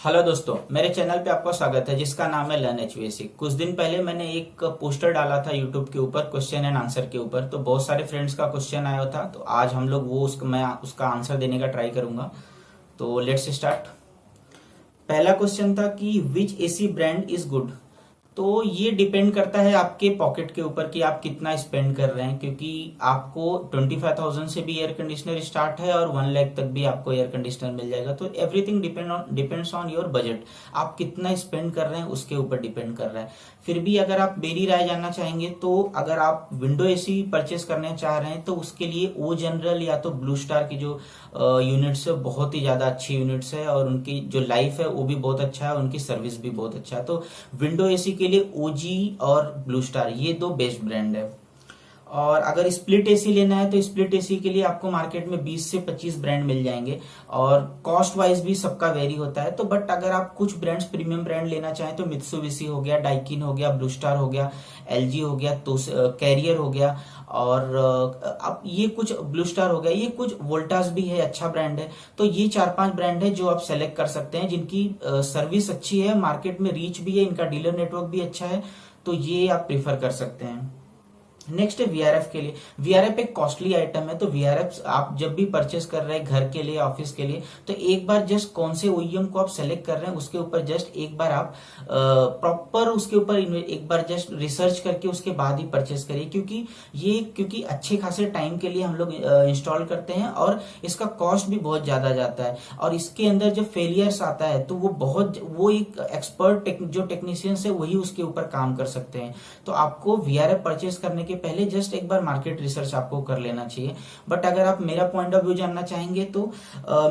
Hello दोस्तों, मेरे channel पे आपका स्वागत है जिसका नाम है लर्न एचवीएसी। कुछ दिन पहले मैंने एक पोस्टर डाला था यूट्यूब के ऊपर क्वेश्चन एंड आंसर के ऊपर, तो बहुत सारे फ्रेंड्स का क्वेश्चन आया था। तो आज हम लोग मैं उसका आंसर देने का ट्राई करूंगा। तो लेट्स स्टार्ट। पहला क्वेश्चन था कि विच एसी ब्रांड इज गुड। तो ये डिपेंड करता है आपके पॉकेट के ऊपर कि आप कितना स्पेंड कर रहे हैं, क्योंकि आपको 25,000 से भी एयर कंडीशनर स्टार्ट है और 1 लाख तक भी आपको एयर कंडीशनर मिल जाएगा। तो everything depends on your budget. आप कितना स्पेंड कर रहे हैं उसके ऊपर डिपेंड कर रहा है। फिर भी अगर आप मेरी राय जानना चाहेंगे तो अगर आप विंडो एसी परचेस करने चाह रहे हैं तो उसके लिए ओ जनरल या तो ब्लू स्टार की जो यूनिट्स है बहुत ही ज्यादा अच्छी यूनिट्स है, और उनकी जो लाइफ है वो भी बहुत अच्छा है, उनकी सर्विस भी बहुत अच्छा है। तो विंडो एसी के लिए ओजी और ब्लू स्टार ये दो बेस्ट ब्रांड है। और अगर स्प्लिट एसी लेना है तो स्प्लिट एसी के लिए आपको मार्केट में 20 से 25 ब्रांड मिल जाएंगे, और कॉस्ट वाइज भी सबका वेरी होता है। तो बट अगर आप कुछ ब्रांड्स प्रीमियम ब्रांड लेना चाहें तो मित्सुबिशी हो गया, डाइकिन हो गया, ब्लू स्टार हो गया, एलजी हो गया, तो कैरियर हो गया, और अब ये कुछ ब्लू स्टार हो गया, ये कुछ वोल्टास भी है, अच्छा ब्रांड है। तो ये 4-5 ब्रांड है जो आप सेलेक्ट कर सकते हैं, जिनकी सर्विस अच्छी है, मार्केट में रीच भी है, इनका डीलर नेटवर्क भी अच्छा है। तो ये आप प्रीफर कर सकते हैं। नेक्स्ट है वीआरएफ के लिए। वीआरएफ एक कॉस्टली आइटम है, तो वीआरएफ आप जब भी परचेस कर रहे हैं घर के लिए, ऑफिस के लिए, तो एक बार जस्ट कौन से ओईएम को आप सेलेक्ट कर रहे हैं उसके ऊपर जस्ट एक बार आप प्रॉपर उसके ऊपर एक बार जस्ट रिसर्च करके उसके बाद ही परचेस करिए, क्योंकि अच्छे खासे टाइम के लिए हम लोग इंस्टॉल करते हैं और इसका कॉस्ट भी बहुत ज्यादा जाता है। और इसके अंदर जब फेलियर्स आता है तो वो एक एक्सपर्ट जो टेक्नीशियंस है वही उसके ऊपर काम कर सकते हैं। तो आपको वीआरएफ परचेस करने के पहले जस्ट एक बार मार्केट रिसर्च आपको कर लेना चाहिए। बट अगर आप मेरा पॉइंट ऑफ व्यू जानना चाहेंगे तो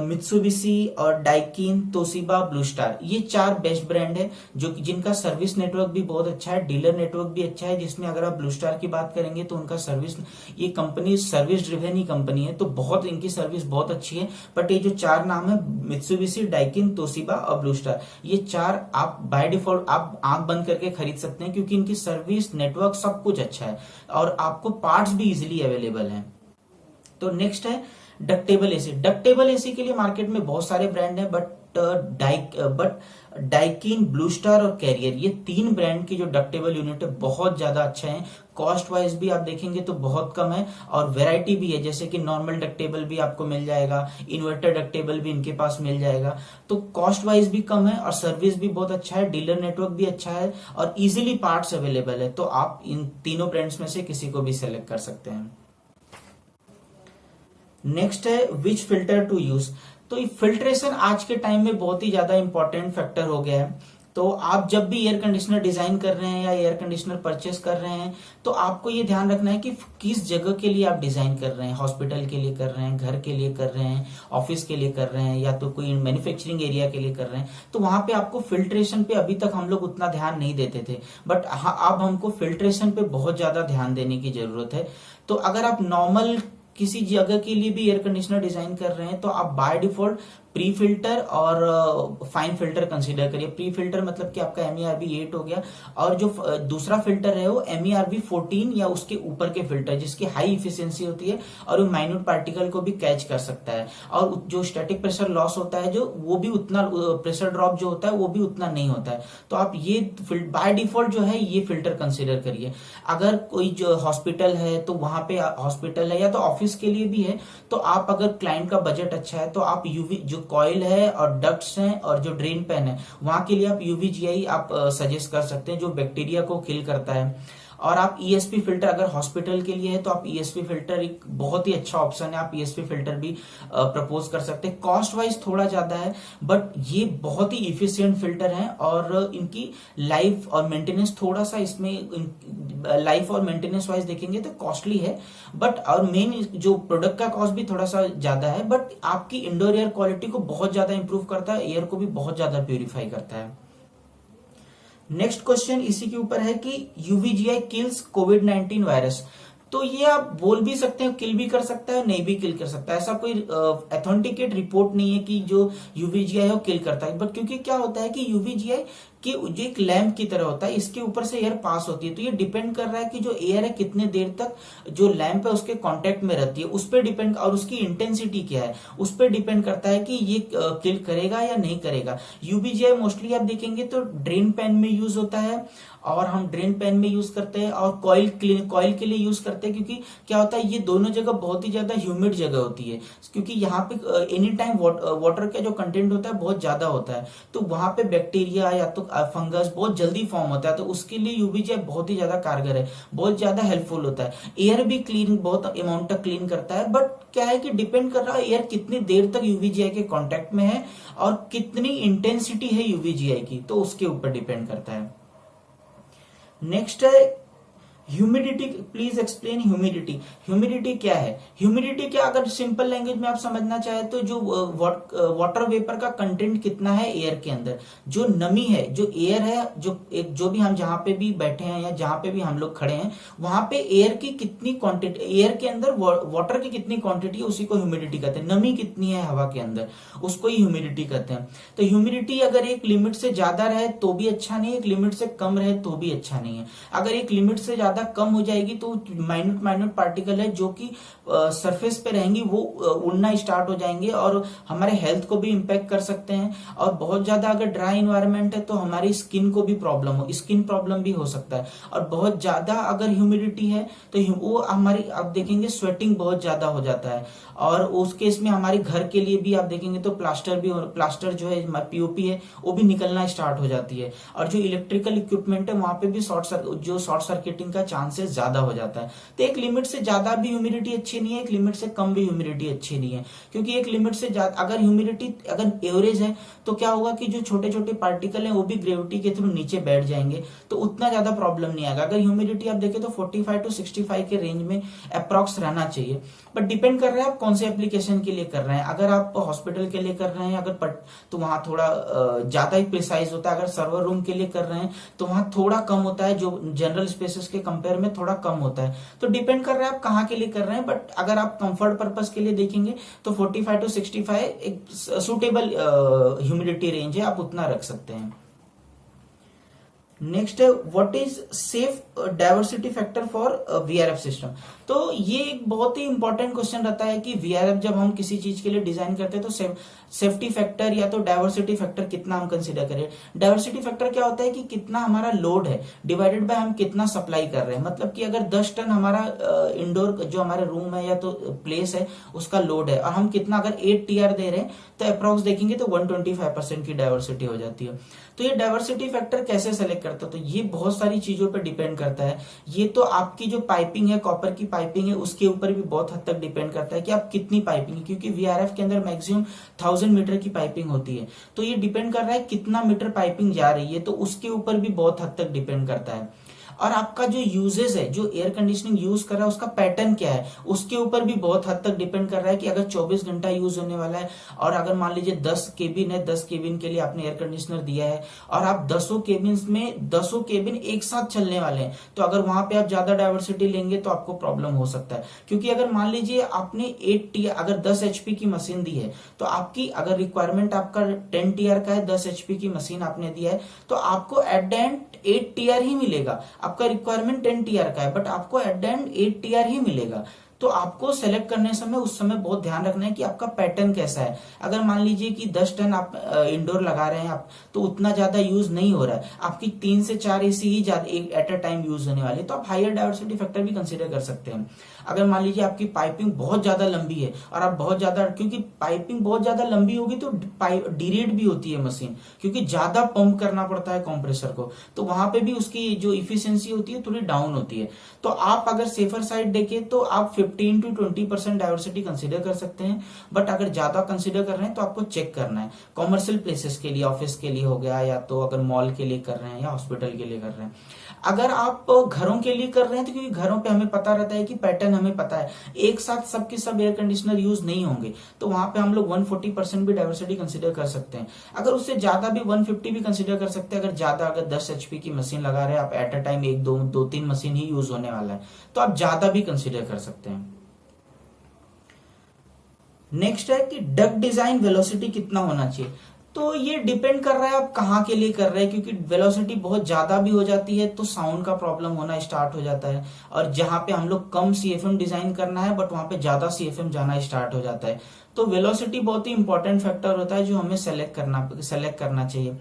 मित्सुबिशी और डाइकिन, तोशिबा, ब्लू स्टार ये 4 बेस्ट ब्रांड है जो जिनका सर्विस नेटवर्क भी बहुत अच्छा है, डीलर नेटवर्क भी अच्छा है। जिसमें अगर आप ब्लू स्टार की बात करेंगे तो उनका सर्विस, ये कंपनी सर्विस ड्रिवन ही कंपनी है, तो बहुत इनकी सर्विस बहुत अच्छी है। बट ये जो 4 नाम है मित्सुबिशी, डाइकिन, तोशिबा और ब्लू स्टार, ये 4 आप बाय डिफॉल्ट आप आंख बंद करके खरीद सकते हैं, क्योंकि इनकी सर्विस नेटवर्क सब कुछ अच्छा है और आपको पार्ट्स भी इजीली अवेलेबल हैं। तो नेक्स्ट है डक्टेबल एसी। डक्टेबल एसी के लिए मार्केट में बहुत सारे ब्रांड हैं, बट डाइकिन, ब्लू स्टार और कैरियर ये 3 ब्रांड की जो डक्टेबल यूनिट है बहुत ज्यादा अच्छा है। कॉस्ट वाइज भी आप देखेंगे तो बहुत कम है, और वेराइटी भी है, जैसे कि नॉर्मल डक्टेबल भी आपको मिल जाएगा, इन्वर्टर डक्टेबल भी इनके पास मिल जाएगा। तो कॉस्ट वाइज भी कम है और सर्विस भी बहुत अच्छा है, डीलर नेटवर्क भी अच्छा है और इजीली पार्ट्स अवेलेबल है। तो आप इन तीनों ब्रांड्स में से किसी को भी सेलेक्ट कर सकते हैं। नेक्स्ट है विच फिल्टर टू यूज। तो फिल्ट्रेशन आज के टाइम में बहुत ही ज्यादा इंपॉर्टेंट फैक्टर हो गया है। तो आप जब भी एयर कंडीशनर डिजाइन कर रहे हैं या एयर कंडीशनर परचेस कर रहे हैं तो आपको ये ध्यान रखना है कि किस जगह के लिए आप डिजाइन कर रहे हैं। हॉस्पिटल के लिए कर रहे हैं, घर के लिए कर रहे हैं, ऑफिस के लिए कर रहे हैं, या तो कोई मैन्युफैक्चरिंग एरिया के लिए कर रहे हैं। तो वहां पे आपको फिल्ट्रेशन पे अभी तक हम लोग उतना ध्यान नहीं देते थे, बट अब हमको फिल्ट्रेशन पे बहुत ज्यादा ध्यान देने की जरूरत है। तो अगर आप नॉर्मल किसी जगह के लिए भी एयर कंडीशनर डिजाइन कर रहे हैं तो आप बाय डिफॉल्ट प्री फिल्टर और फाइन फिल्टर कंसीडर करिए। प्री फिल्टर मतलब कि आपका MERV 8 हो गया, और जो दूसरा फिल्टर है वो MERV 14 या उसके ऊपर के फिल्टर जिसकी हाई इफिशियंसी होती है और वो माइन्यूट पार्टिकल को भी कैच कर सकता है, और जो स्टैटिक प्रेशर लॉस होता है जो वो भी उतना, प्रेशर ड्रॉप जो होता है वो भी उतना नहीं होता है। तो आप ये बाय डिफॉल्ट जो है ये फिल्टर कंसीडर करिए। अगर कोई जो हॉस्पिटल है तो वहां पे हॉस्पिटल है या तो ऑफिस के लिए भी है, तो आप अगर क्लाइंट का बजट अच्छा है तो आप यूवी जो कॉइल है और डक्ट्स हैं और जो ड्रेन पैन है वहां के लिए आप यूवीजीआई आप सजेस्ट कर सकते हैं, जो बैक्टीरिया को किल करता है। और आप ESP फिल्टर अगर हॉस्पिटल के लिए है तो आप ESP फिल्टर एक बहुत ही अच्छा ऑप्शन है, आप ESP फिल्टर भी प्रपोज कर सकते हैं। कॉस्ट वाइज थोड़ा ज्यादा है बट ये बहुत ही इफिशियंट फिल्टर है, और इनकी लाइफ और मेंटेनेंस थोड़ा सा इसमें लाइफ और मेंटेनेंस वाइज देखेंगे तो कॉस्टली है, बट और मेन जो प्रोडक्ट का कॉस्ट भी थोड़ा सा ज्यादा है, बट आपकी इंडोर एयर क्वालिटी को बहुत ज्यादा इंप्रूव करता है, एयर को भी बहुत ज्यादा प्यूरिफाई करता है। नेक्स्ट क्वेश्चन इसी के ऊपर है कि यूवीजीआई किल्स कोविड-19 वायरस। तो ये आप बोल भी सकते हैं किल भी कर सकता है, नहीं भी किल कर सकता है। ऐसा कोई ऑथेंटिकेट रिपोर्ट नहीं है कि जो यूवीजीआई है वो किल करता है, बट क्योंकि क्या होता है कि यूवीजीआई कि जो एक लैंप की तरह होता है, इसके ऊपर से एयर पास होती है। तो ये डिपेंड कर रहा है कि जो एयर है कितने देर तक जो लैंप है उसके कांटेक्ट में रहती है, उस पर डिपेंड, और उसकी इंटेंसिटी क्या है उस पर डिपेंड करता है कि ये किल करेगा या नहीं करेगा। यूवीजीआई मोस्टली आप देखेंगे तो ड्रेन पैन में यूज होता है, और हम ड्रेन पैन में यूज करते हैं, और कॉइल के लिए यूज करते हैं, क्योंकि क्या होता है ये दोनों जगह बहुत ही ज्यादा ह्यूमिड जगह होती है, क्योंकि यहाँ पे एनी टाइम वाटर का जो कंटेंट होता है बहुत ज्यादा होता है, तो वहां पे बैक्टीरिया या तो फंगस बहुत जल्दी फॉर्म होता है। तो उसके लिए यूवीजीआई बहुत ही ज्यादा कारगर है, बहुत ज्यादा हेल्पफुल होता है। एयर भी क्लीन बहुत अमाउंट तक क्लीन करता है, बट क्या है कि डिपेंड कर रहा है एयर कितनी देर तक यूवीजीआई के कांटेक्ट में है और कितनी इंटेंसिटी है यूवीजीआई की, तो उसके ऊपर डिपेंड करता है। नेक्स्ट है humidity. Please explain humidity. Humidity क्या है? ह्यूमिडिटी क्या, अगर सिंपल लैंग्वेज में आप समझना चाहे तो जो वाटर वेपर का कंटेंट कितना है एयर के अंदर, जो नमी है, जो एयर है, जो भी हम जहां पे भी बैठे हैं या जहां पे भी हम लोग खड़े हैं, वहां पे एयर की कितनी क्वांटिटी, एयर के अंदर वाटर की कितनी क्वांटिटी है, उसी को ह्यूमिडिटी कहते हैं। नमी कितनी है हवा के अंदर, उसको ही ह्यूमिडिटी कहते हैं। तो ह्यूमिडिटी अगर एक लिमिट से ज्यादा रहे तो भी अच्छा नहीं है, एक लिमिट से कम रहे तो भी अच्छा नहीं है। अगर एक लिमिट से ज्यादा कम हो जाएगी तो माइन्यूट पार्टिकल है जो कि सरफेस पे रहेंगी, वो उड़ना स्टार्ट हो जाएंगे और हमारे हेल्थ को भी इंपैक्ट कर सकते हैं। और बहुत ज्यादा अगर ड्राई इन्वायरमेंट है तो हमारी स्किन को भी स्किन प्रॉब्लम भी हो सकता है। और बहुत ज्यादा अगर ह्यूमिडिटी है तो वो हमारी, आप देखेंगे स्वेटिंग बहुत ज्यादा हो जाता है, और उस केस में हमारे घर के लिए भी आप देखेंगे तो प्लास्टर जो है, पीओपी है, वो भी निकलना स्टार्ट हो जाती है। और जो इलेक्ट्रिकल इक्विपमेंट है वहां पे भी शॉर्ट सर्किटिंग का चांसेस ज्यादा हो जाता है। तो एक लिमिट से ज्यादा भी ह्यूमिडिटी अच्छी नहीं है, एक लिमिट से कम भी ह्यूमिडिटी अच्छी नहीं है, क्योंकि एक लिमिट से ज्यादा अगर ह्यूमिडिटी अगर एवरेज है तो क्या होगा कि जो छोटे छोटे पार्टिकल हैं वो भी ग्रेविटी के थ्रू नीचे बैठ जाएंगे, तो उतना ज्यादा प्रॉब्लम नहीं आएगा। अगर ह्यूमिडिटी आप देखें तो 45 to 65 के रेंज में अप्रॉक्स रहना चाहिए। बट डिपेंड कर रहा है आप कौन से एप्लीकेशन के लिए कर रहे हैं। अगर आप हॉस्पिटल के लिए कर रहे हैं तो वहां थोड़ा ज्यादा ही प्रिसाइज होता है। अगर सर्वर रूम के लिए कर रहे हैं तो वहां थोड़ा कम होता है, जो जनरल स्पेसेस के कंपेयर में थोड़ा कम होता है। तो डिपेंड कर रहा है आप कहाँ के लिए कर रहे हैं। बट अगर आप कंफर्ट पर्पस के लिए देखेंगे तो 45 to 65 एक सुटेबल ह्यूमिडिटी रेंज है, आप उतना रख सकते हैं। नेक्स्ट है what is safe diversity factor for VRF system. तो ये एक बहुत ही इंपॉर्टेंट क्वेश्चन रहता है कि वीआरएफ जब हम किसी चीज के लिए डिजाइन करते हैं तो सेफ्टी फैक्टर या तो डाइवर्सिटी फैक्टर कितना हम कंसीडर करें। डाइवर्सिटी फैक्टर क्या होता है कि कितना हमारा लोड है डिवाइडेड बाय हम कितना सप्लाई कर रहे हैं। मतलब कि अगर 10 टन हमारा इंडोर जो हमारे रूम है या तो प्लेस है उसका लोड है, और हम कितना अगर 8 टीआर दे रहे हैं तो अप्रॉक्स देखेंगे तो 125% की डाइवर्सिटी हो जाती है। तो ये डाइवर्सिटी फैक्टर कैसे सेलेक्ट करते हो, तो ये बहुत सारी चीजों पर डिपेंड करता है। ये तो आपकी जो पाइपिंग है, कॉपर की पाइपिंग है, उसके ऊपर भी बहुत हद तक डिपेंड करता है कि आप कितनी पाइपिंग है, क्योंकि वीआरएफ के अंदर मैक्सिमम 1000 मीटर की पाइपिंग होती है। तो ये डिपेंड कर रहा है कितना मीटर पाइपिंग जा रही है, तो उसके ऊपर भी बहुत हद तक डिपेंड करता है। और आपका जो यूजेस है, जो एयर कंडीशनिंग यूज कर रहा है उसका पैटर्न क्या है, उसके ऊपर भी बहुत हद तक डिपेंड कर रहा है कि अगर 24 घंटा यूज होने वाला है और अगर मान लीजिए 10 केबिन है, 10 केबिन के लिए आपने एयर कंडीशनर दिया है और आप 10 केबिन में 10 केबिन एक साथ चलने वाले हैं, तो अगर वहां पे आप ज्यादा डाइवर्सिटी लेंगे तो आपको प्रॉब्लम हो सकता है। क्योंकि अगर मान लीजिए आपने 8 टीआर अगर 10 एचपी की मशीन दी है, तो आपकी अगर रिक्वायरमेंट आपका 10 टीआर का है, 10 एचपी की मशीन आपने दिया है, तो आपको एट द एंड 8 टीआर ही मिलेगा। आपका रिक्वायरमेंट 10 टीआर का है बट आपको एट द एंड 8 टीआर ही मिलेगा। तो आपको सेलेक्ट करने समय उस समय बहुत ध्यान रखना है कि आपका पैटर्न कैसा है। अगर मान लीजिए कि 10 टन आप इंडोर लगा रहे हैं आप, तो उतना ज्यादा यूज नहीं हो रहा है, आपकी 3 से 4 AC he at a time use होने वाली, तो आप हायर डाइवर्सिटी फैक्टर भी कंसीडर कर सकते हैं। अगर मान लीजिए आपकी पाइपिंग बहुत ज्यादा लंबी है और आप बहुत ज्यादा, क्योंकि पाइपिंग बहुत ज्यादा लंबी होगी तो डीरेट भी होती है मशीन, क्योंकि ज्यादा पंप करना पड़ता है कंप्रेसर को, तो वहां पे भी उसकी जो इफिशियंसी होती है थोड़ी डाउन होती है। तो आप अगर सेफर साइड देखें तो आप 15 to 20% डाइवर्सिटी कंसीडर कर सकते हैं। बट अगर ज्यादा कंसीडर कर रहे हैं तो आपको चेक करना है, कॉमर्शियल प्लेसेस के लिए, ऑफिस के लिए हो गया, या तो अगर मॉल के लिए कर रहे हैं या हॉस्पिटल के लिए कर रहे हैं। अगर आप घरों के लिए कर रहे हैं तो क्योंकि घरों पे हमें पता रहता है कि पैटर्न हमें पता है, एक साथ सबके सब एयर कंडीशनर यूज नहीं होंगे, तो वहां पे हम लोग 140% भी डाइवर्सिटी कंसीडर कर सकते हैं। अगर उससे ज्यादा भी 150 भी कंसीडर कर सकते हैं। अगर 10 एचपी की मशीन लगा रहे हैं आप, at a time 1-2-3 machine he use होने वाला है, तो आप ज्यादा भी कंसीडर कर सकते हैं। नेक्स्ट है कि डक्ट डिजाइन वेलोसिटी कितना होना चाहिए। तो ये डिपेंड कर रहा है आप कहाँ के लिए कर रहे हैं, क्योंकि वेलोसिटी बहुत ज्यादा भी हो जाती है तो साउंड का प्रॉब्लम होना स्टार्ट हो जाता है, और जहां पे हम लोग कम सीएफएम डिजाइन करना है बट वहां पे ज्यादा सीएफएम जाना स्टार्ट हो जाता है। तो वेलोसिटी बहुत ही इंपॉर्टेंट फैक्टर होता है जो हमें सेलेक्ट करना चाहिए।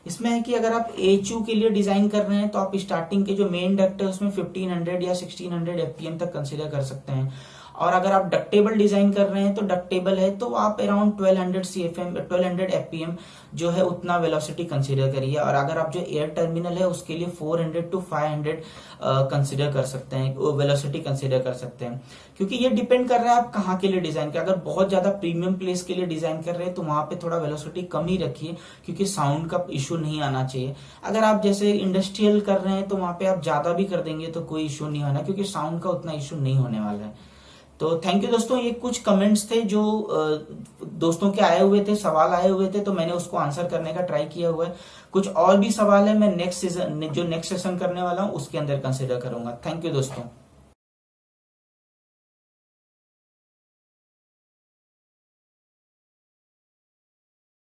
इसमें है कि अगर आप एचयू के लिए डिजाइन कर रहे हैं तो आप स्टार्टिंग के जो मेन डक्ट है उसमें 1500 या 1600 एफपीएम तक कंसीडर कर सकते हैं, और अगर आप डक्टेबल डिजाइन कर रहे हैं तो डक्टेबल है तो आप अराउंड 1200 सीएफएम 1200 एफपीएम जो है उतना वेलोसिटी कंसीडर करिए, और अगर आप जो एयर टर्मिनल है उसके लिए 400 to 500 कंसीडर कर सकते हैं, वेलोसिटी कंसीडर कर सकते हैं, क्योंकि ये डिपेंड कर रहा है आप कहाँ के लिए डिजाइन कर। अगर बहुत ज्यादा प्रीमियम प्लेस के लिए डिजाइन कर रहे हैं तो वहां पे थोड़ा वेलोसिटी कम ही रखिए, क्योंकि साउंड का इशू नहीं आना चाहिए। अगर आप जैसे इंडस्ट्रियल कर रहे हैं तो वहां पे आप ज्यादा भी कर देंगे तो कोई इशू नहीं आना, क्योंकि साउंड का उतना इशू नहीं होने वाला है। तो थैंक यू दोस्तों, ये कुछ कमेंट्स थे जो दोस्तों के आए हुए थे, सवाल आए हुए थे, तो मैंने उसको आंसर करने का ट्राई किया हुआ है। कुछ और भी सवाल है मैं नेक्स्ट सेशन करने वाला हूँ उसके अंदर कंसिडर करूंगा। थैंक यू दोस्तों।